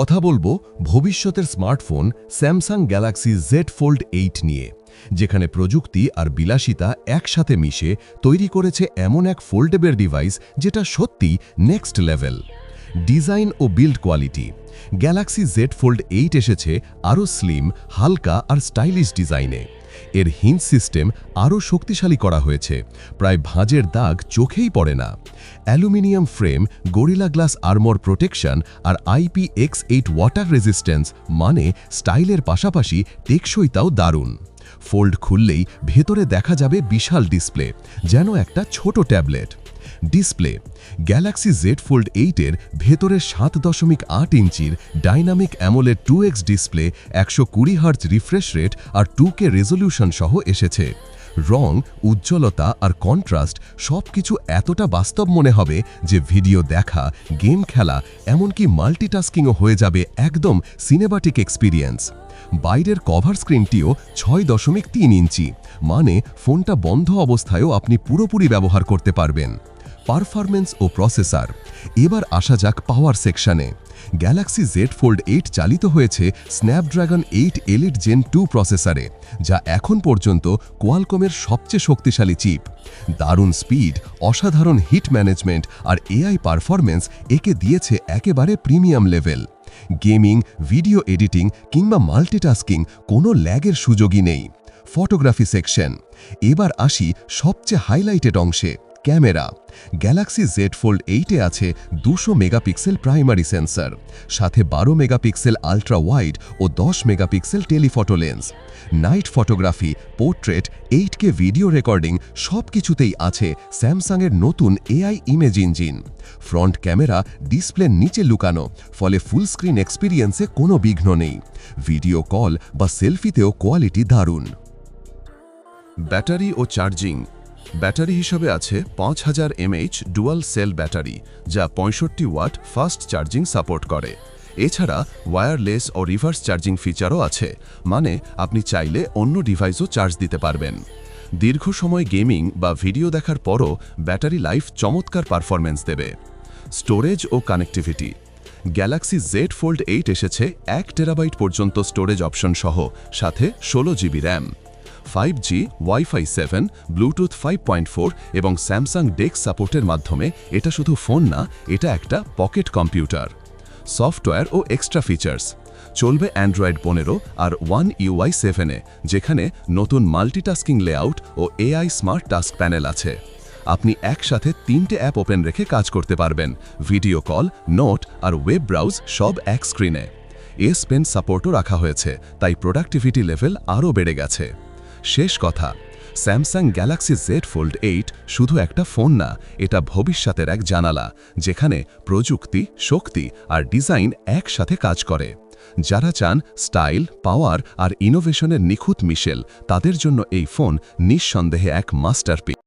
কথা বলবো ভবিষ্যতের smartphone Samsung Galaxy Z Fold 8 নিয়ে, যেখানে প্রযুক্তি আর বিলাসিতা একসাথে মিশে তৈরি করেছে এমন এক ফোল্ডেবল ডিভাইস যেটা সত্যি নেক্সট লেভেল। ডিজাইন ও build quality. Galaxy Z Fold 8 এসেছে আরও স্লিম, হালকা আর স্টাইলিশ ডিজাইনে। এর হিঞ্জ সিস্টেম আরও শক্তিশালী করা হয়েছে, প্রায় ভাঁজের দাগ চোখেই পড়ে না। Aluminium frame, gorilla glass armour protection আর IPX8 ওয়াটার রেজিস্ট্যান্স, মানে স্টাইলের পাশাপাশি টেকসইতাও দারুণ। ফোল্ড খুললেই ভেতরে দেখা যাবে বিশাল ডিসপ্লে, যেন একটা ছোট tablet. Display. Galaxy Z Fold 8 এর ভেতরে 7.8 ইঞ্চির dynamic AMOLED 2X display, 120 hertz refresh rate আর 2K রেজলিউশন সহ এসেছে। রং, উজ্জ্বলতা আর কন্ট্রাস্ট সবকিছু এতটা বাস্তব মনে হবে যে ভিডিও দেখা, গেম খেলা, এমনকি মাল্টিটাস্কিংও হয়ে যাবে একদম সিনেমাটিক এক্সপিরিয়েন্স। বাইরের কভার স্ক্রিনটিও 6.3 ইঞ্চি, মানে ফোনটা বন্ধ অবস্থায়ও আপনি পুরোপুরি ব্যবহার করতে পারবেন। পারফরম্যান্স ও প্রসেসর। এবার আসা যাক পাওয়ার সেকশনে। গ্যালাক্সি জেড ফোল্ড 8 চালিত হয়েছে স্ন্যাপড্রাগন 8 এলিট জেন 2 প্রসেসরে, যা এখন পর্যন্ত কোয়ালকমের সবচেয়ে শক্তিশালী চিপ। দারুণ স্পিড, অসাধারণ হিট ম্যানেজমেন্ট আর AI পারফরম্যান্স একে দিয়েছে একেবারে premium level. Gaming, video editing কিংবা মাল্টিটাস্কিং কোনো ল্যাগের সুযোগই নেই। Photography section. এবার আসি সবচেয়ে হাইলাইটেড অংশে, ক্যামেরা। গ্যালাক্সি জেড ফোল্ড 8 এ আছে 200 মেগাপিক্সেল প্রাইমারি সেন্সর, সাথে 12 মেগাপিক্সেল আল্ট্রা ওয়াইড ও 10 megapixel telephoto lens. Night photography, portrait, 8K video recording সবকিছুতেই আছে স্যামসাংয়ের নতুন AI image engine. Front camera ডিসপ্লের নিচে লুকানো, ফলে ফুল স্ক্রিন এক্সপিরিয়েন্সে কোনো বিঘ্ন নেই। ভিডিও কল বা সেলফিতেও কোয়ালিটি দারুণ। ব্যাটারি ও চার্জিং। ব্যাটারি হিসাবে আছে 5000 mAh ডুয়াল সেল ব্যাটারি, যা 65 ওয়াট ফাস্ট চার্জিং সাপোর্ট করে। এছাড়া ওয়্যারলেস ও রিভার্স চার্জিং ফিচারও আছে, মানে আপনি চাইলে অন্য ডিভাইসও চার্জ দিতে পারবেন। দীর্ঘ সময় গেমিং বা ভিডিও দেখার পরও ব্যাটারি লাইফ চমৎকার পারফরম্যান্স দেবে। স্টোরেজ ও কানেক্টিভিটি। গ্যালাক্সি জেড ফোল্ড 8 এসেছে 1 টেরাবাইট পর্যন্ত স্টোরেজ অপশন সহ, সাথে 16 GB RAM. 5G, wifi 7, Bluetooth 5.4 এবং স্যামসাং ডেক্স সাপোর্টের মাধ্যমে এটা শুধু ফোন না, এটা একটা পকেট কম্পিউটার। সফটওয়্যার ও এক্সট্রা ফিচার্স। চলবে অ্যান্ড্রয়েড 15 আর One UI 7-এ, যেখানে নতুন মাল্টিটাস্কিং লেআউট ও AI স্মার্ট টাস্ক প্যানেল আছে। আপনি একসাথে 3টে অ্যাপ ওপেন রেখে কাজ করতে পারবেন, ভিডিও কল, নোট আর ওয়েব ব্রাউজ সব এক স্ক্রিনে। S Pen সাপোর্টও রাখা হয়েছে, তাই প্রোডাক্টিভিটি লেভেল আরও বেড়ে গেছে। শেষ কথা, স্যামসাং গ্যালাক্সি জেড ফোল্ড 8 শুধু একটা ফোন না, এটা ভবিষ্যতের এক জানালা, যেখানে প্রযুক্তি, শক্তি আর ডিজাইন একসাথে কাজ করে। যারা চান স্টাইল, পাওয়ার আর ইনোভেশনের নিখুঁত মিশেল, তাদের জন্য এই ফোন নিঃসন্দেহে এক মাস্টারপিস।